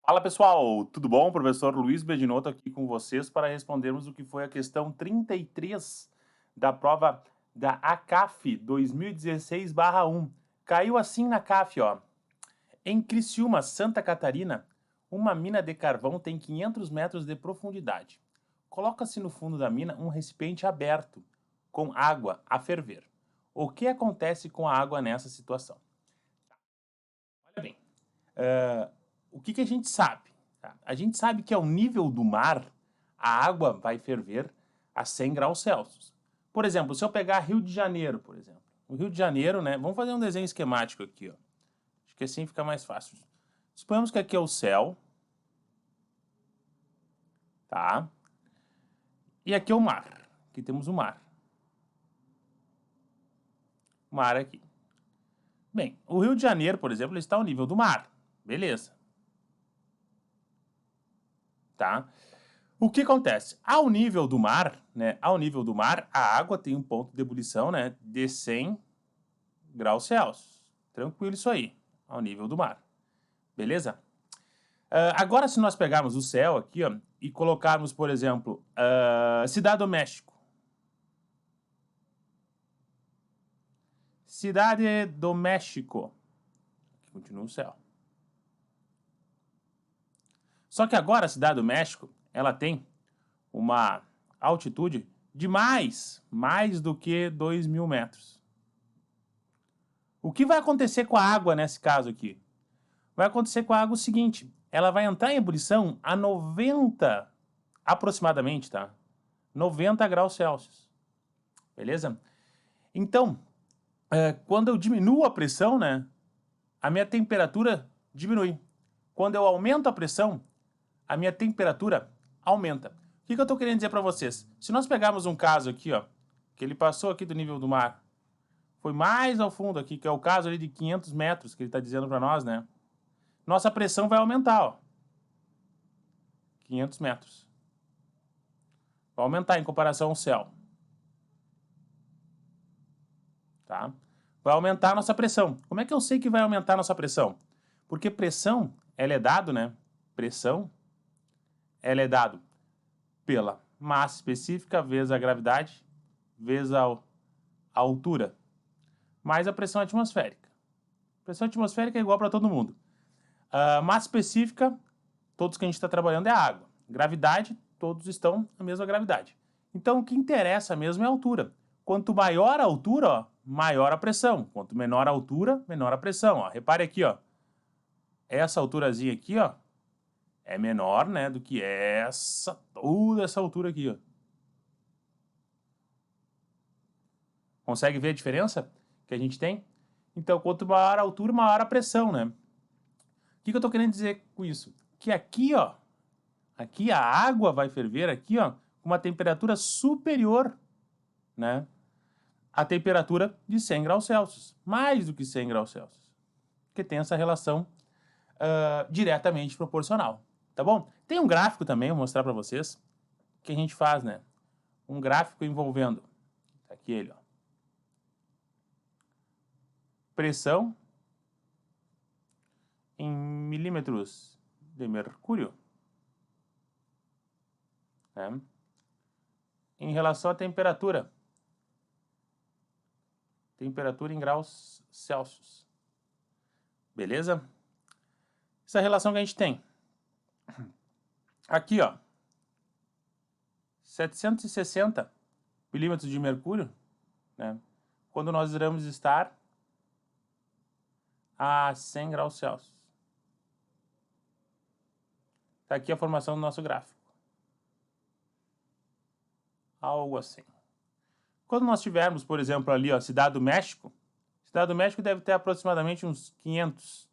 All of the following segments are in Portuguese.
Fala pessoal, tudo bom? Professor Luiz Bedinotto aqui com vocês para respondermos o que foi a questão 33 da prova da ACAF 2016/1. Caiu assim na CAF, ó. Em Criciúma, Santa Catarina, uma mina de carvão tem 500 metros de profundidade. Coloca-se no fundo da mina um recipiente aberto, com água a ferver. O que acontece com a água nessa situação? Olha bem, o que a gente sabe? Tá? A gente sabe que ao nível do mar, a água vai ferver a 100 graus Celsius. Por exemplo, se eu pegar Rio de Janeiro, por exemplo. O Rio de Janeiro, né? Vamos fazer um desenho esquemático aqui, ó. Acho que assim fica mais fácil. Suponhamos que aqui é o céu, tá? E aqui é o mar. Aqui temos o mar. O mar aqui. Bem, o Rio de Janeiro, por exemplo, ele está ao nível do mar. Beleza. Tá? O que acontece? Ao nível do mar, né? Ao nível do mar, a água tem um ponto de ebulição, né? De 100 graus Celsius. Tranquilo isso aí, ao nível do mar. Beleza? Agora, se nós pegarmos o céu aqui, ó, e colocarmos, por exemplo, Cidade do México. Cidade do México. Aqui continua o céu. Só que agora a Cidade do México, ela tem uma altitude de mais do que 2.000 metros. O que vai acontecer com a água nesse caso aqui? Vai acontecer com a água o seguinte, ela vai entrar em ebulição a 90, aproximadamente, tá? 90 graus Celsius. Beleza? Então, quando eu diminuo a pressão, né, a minha temperatura diminui. Quando eu aumento a pressão, a minha temperatura aumenta. O que eu estou querendo dizer para vocês? Se nós pegarmos um caso aqui, ó, que ele passou aqui do nível do mar, foi mais ao fundo aqui, que é o caso ali de 500 metros, que ele está dizendo para nós, né? Nossa pressão vai aumentar, ó. 500 metros. Vai aumentar em comparação ao céu. Tá? Vai aumentar a nossa pressão. Como é que eu sei que vai aumentar a nossa pressão? Porque pressão, ela é dado, né? Pressão, ela é dado pela massa específica vezes a gravidade, vezes a altura, mais a pressão atmosférica. Pressão atmosférica é igual para todo mundo. Massa específica, todos que a gente está trabalhando é a água. Gravidade, todos estão na mesma gravidade. Então, o que interessa mesmo é a altura. Quanto maior a altura, ó, maior a pressão. Quanto menor a altura, menor a pressão. Ó. Repare aqui, ó. Essa alturazinha aqui, ó, é menor, né, do que toda essa altura aqui, ó. Consegue ver a diferença que a gente tem? Então, quanto maior a altura, maior a pressão, né? O que eu estou querendo dizer com isso? Que aqui, ó, aqui a água vai ferver aqui, ó, com uma temperatura superior, né, à temperatura de 100 graus Celsius. Mais do que 100 graus Celsius. Porque tem essa relação diretamente proporcional. Tá bom? Tem um gráfico também, vou mostrar para vocês, que a gente faz, né? Um gráfico envolvendo, tá aqui ele, ó. Pressão em milímetros de mercúrio, né? Em relação à temperatura. Temperatura em graus Celsius. Beleza? Essa relação que a gente tem. Aqui, ó. 760 milímetros de mercúrio, né? Quando nós iremos estar a 100 graus Celsius. Está aqui a formação do nosso gráfico. Algo assim. Quando nós tivermos, por exemplo, ali, ó, Cidade do México deve ter aproximadamente uns 500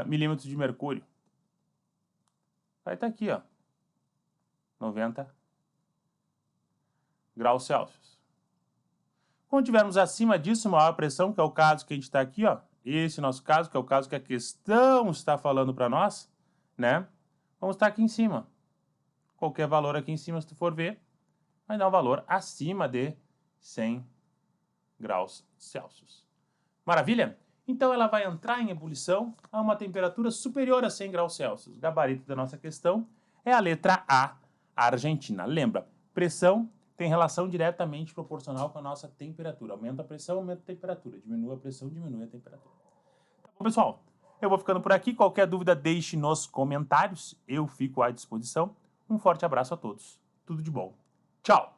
milímetros de mercúrio. Vai estar aqui, ó, 90 graus Celsius. Quando tivermos acima disso, maior pressão, que é o caso que a gente está aqui, ó, esse nosso caso, que é o caso que a questão está falando para nós, né? Vamos estar aqui em cima. Qualquer valor aqui em cima, se tu for ver, vai dar um valor acima de 100 graus Celsius. Maravilha? Então ela vai entrar em ebulição a uma temperatura superior a 100 graus Celsius. O gabarito da nossa questão é a letra A, a Argentina. Lembra, pressão tem relação diretamente proporcional com a nossa temperatura. Aumenta a pressão, aumenta a temperatura. Diminui a pressão, diminui a temperatura. Tá bom, pessoal? Eu vou ficando por aqui. Qualquer dúvida, deixe nos comentários. Eu fico à disposição. Um forte abraço a todos. Tudo de bom. Tchau!